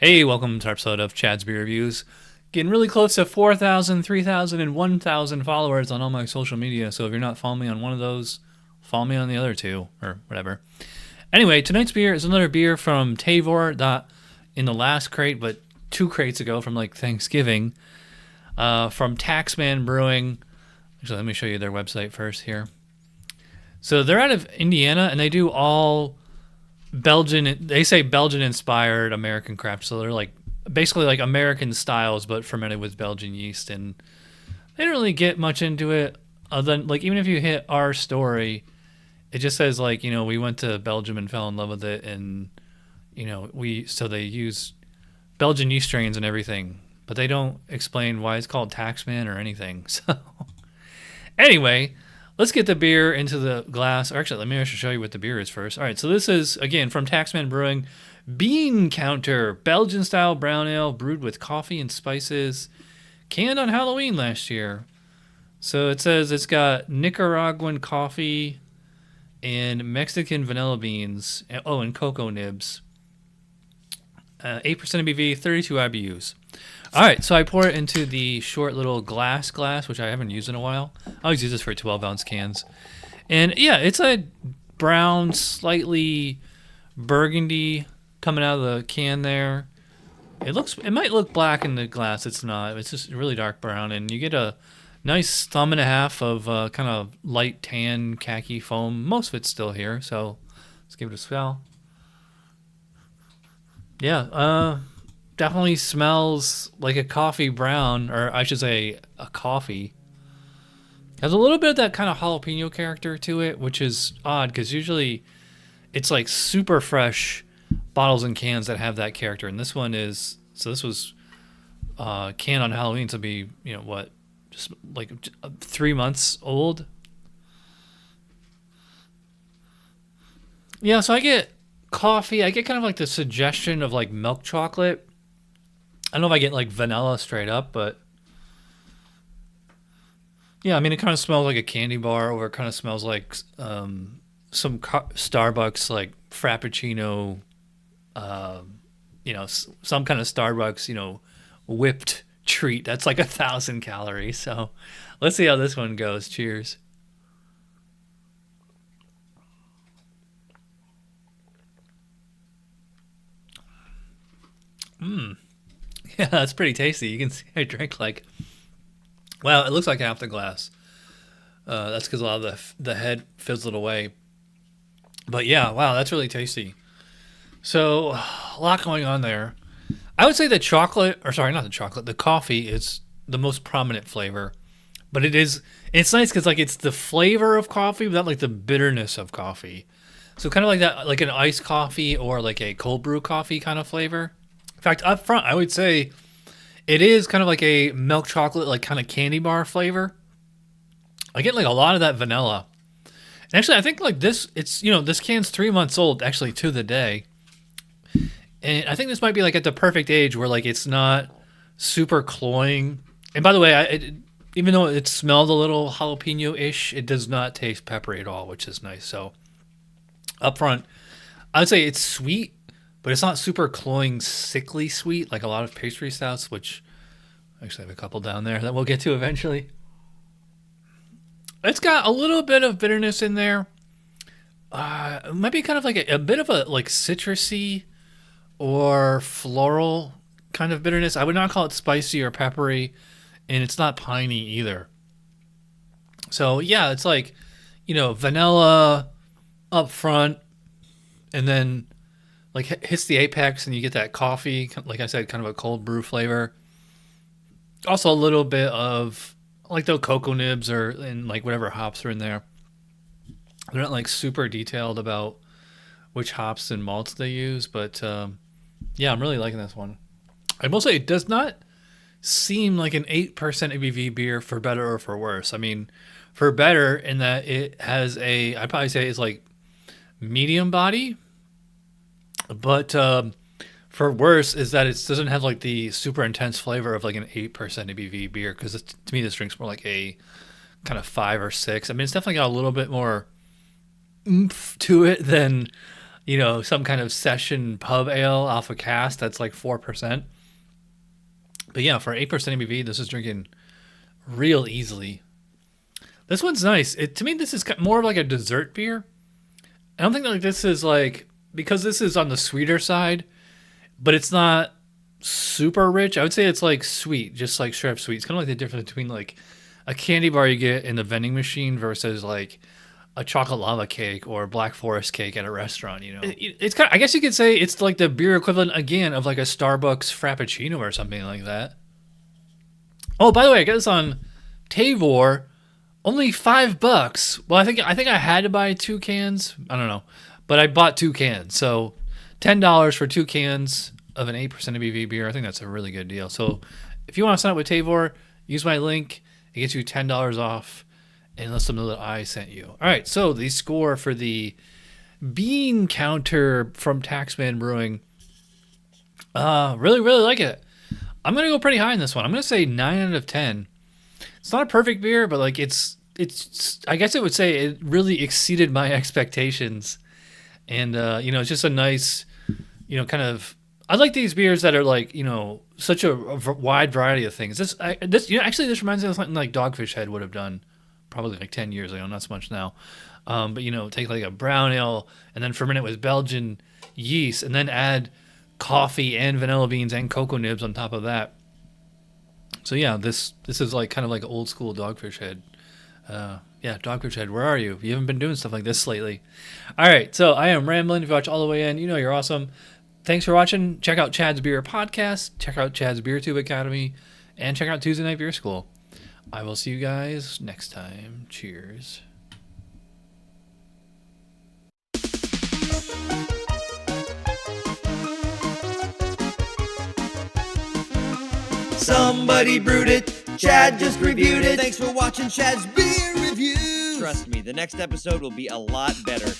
Hey, welcome to our episode of Chad's Beer Reviews. Getting really close to 4,000, 3,000, and 1,000 followers on all my social media. So if you're not following me on one of those, follow me on the other two, or whatever. Anyway, tonight's beer is another beer from 𝗕𝗲 in the last crate, but 2 crates ago from like Thanksgiving, from Taxman Brewing. Actually, let me show you their website first here. So they're out of Indiana, and they do all Belgian, they say Belgian-inspired American craft. So they're like basically like American styles, but fermented with Belgian yeast. And they don't really get much into it, other than like even if you hit our story, it just says like, you know, we went to Belgium and fell in love with it, and you know so they use Belgian yeast strains and everything, but they don't explain why it's called Taxman or anything. So anyway, let's get the beer into the glass. Or actually, let me show you what the beer is first. All right, so this is, again, from Taxman Brewing, Bean Counter, Belgian-style brown ale brewed with coffee and spices, canned on Halloween last year. So it says it's got Nicaraguan coffee and Mexican vanilla beans. Oh, and cocoa nibs. 8% ABV, 32 IBUs. All right, so I pour it into the short little glass, which I haven't used in a while. I always use this for 12-ounce cans. And yeah, it's a brown, slightly burgundy coming out of the can there. It might look black in the glass. It's not. It's just really dark brown. And you get a nice thumb and a half of kind of light tan khaki foam. Most of it's still here, so let's give it a smell. Yeah, definitely smells like a coffee brown, or I should say a coffee. Has a little bit of that kind of jalapeno character to it, which is odd because usually it's like super fresh bottles and cans that have that character. And this one is, so this was canned on Halloween, to be, you know, what, just like 3 months old. Yeah, so I get coffee. I get kind of like the suggestion of like milk chocolate. I don't know if I get like vanilla straight up, but yeah, I mean, it kind of smells like a candy bar, or it kind of smells like some Starbucks like Frappuccino, you know, some kind of Starbucks, you know, whipped treat that's like 1,000 calories. So let's see how this one goes. Cheers. Yeah, that's pretty tasty. You can see I drank like, wow, it looks like half the glass. That's because a lot of the head fizzled away. But yeah, wow, that's really tasty. So a lot going on there. I would say the chocolate, or sorry, not the chocolate, the coffee is the most prominent flavor. But it's nice because like it's the flavor of coffee without like the bitterness of coffee. So kind of like that, like an iced coffee or like a cold brew coffee kind of flavor. In fact, up front, I would say it is kind of like a milk chocolate, like kind of candy bar flavor. I get like a lot of that vanilla. And actually, I think like this, it's, you know, this can's 3 months old, actually, to the day. And I think this might be like at the perfect age where like it's not super cloying. And by the way, even though it smelled a little jalapeno-ish, it does not taste peppery at all, which is nice. So up front, I would say it's sweet, but it's not super cloying, sickly sweet like a lot of pastry stouts, which I actually have a couple down there that we'll get to eventually. It's got a little bit of bitterness in there. It might be kind of like a bit of a like citrusy or floral kind of bitterness. I would not call it spicy or peppery, and it's not piney either. So yeah, it's like, you know, vanilla up front, and then like hits the apex, and you get that coffee, like I said, kind of a cold brew flavor. Also a little bit of like the cocoa nibs and like whatever hops are in there. They're not like super detailed about which hops and malts they use, but yeah, I'm really liking this one. I will say it does not seem like an 8% ABV beer for better or for worse. I mean, for better in that it has I'd probably say it's like medium body, but for worse is that it doesn't have like the super intense flavor of like an 8% ABV beer, because to me this drink's more like a kind of 5 or 6. I mean, it's definitely got a little bit more oomph to it than some kind of session pub ale off a cask that's like 4%. But yeah, for 8% ABV, this is drinking real easily. This one's nice. To me, this is more of like a dessert beer. I don't think that this is like, because this is on the sweeter side, but it's not super rich. I would say it's like sweet, just like straight up sweet. It's kind of like the difference between like a candy bar you get in the vending machine versus like a chocolate lava cake or Black Forest cake at a restaurant. It's kind of, I guess you could say it's like the beer equivalent again of like a Starbucks Frappuccino or something like that. Oh, by the way, I got this on 𝗕𝗲, only $5. Well, I think I had to buy 2 cans. I don't know, but I bought 2 cans, so $10 for 2 cans of an 8% ABV beer. I think that's a really good deal. So if you want to sign up with 𝗕𝗲, use my link. It gets you $10 off, and let them know that I sent you. All right, so the score for the bean counter from Taxman Brewing. Really, really like it. I'm gonna go pretty high in this one. I'm gonna say 9 out of 10. It's not a perfect beer, but like it's. I guess I would say it really exceeded my expectations, and it's just a nice, kind of. I like these beers that are like such a wide variety of things. Actually this reminds me of something like Dogfish Head would have done, probably like 10 years ago, not so much now. But take like a brown ale and then ferment it with Belgian yeast, and then add coffee and vanilla beans and cocoa nibs on top of that. So yeah, this is like kind of like old school Dogfish Head. Dogfish Head, where are you? You haven't been doing stuff like this lately. All right, so I am rambling. If you watch all the way in, you're awesome. Thanks for watching. Check out Chad's Beer Podcast. Check out Chad's BeerTube Academy. And check out Tuesday Night Beer School. I will see you guys next time. Cheers. Somebody brewed it. Chad just reviewed it. Thanks for watching Chad's Beer Reviews. Trust me, the next episode will be a lot better.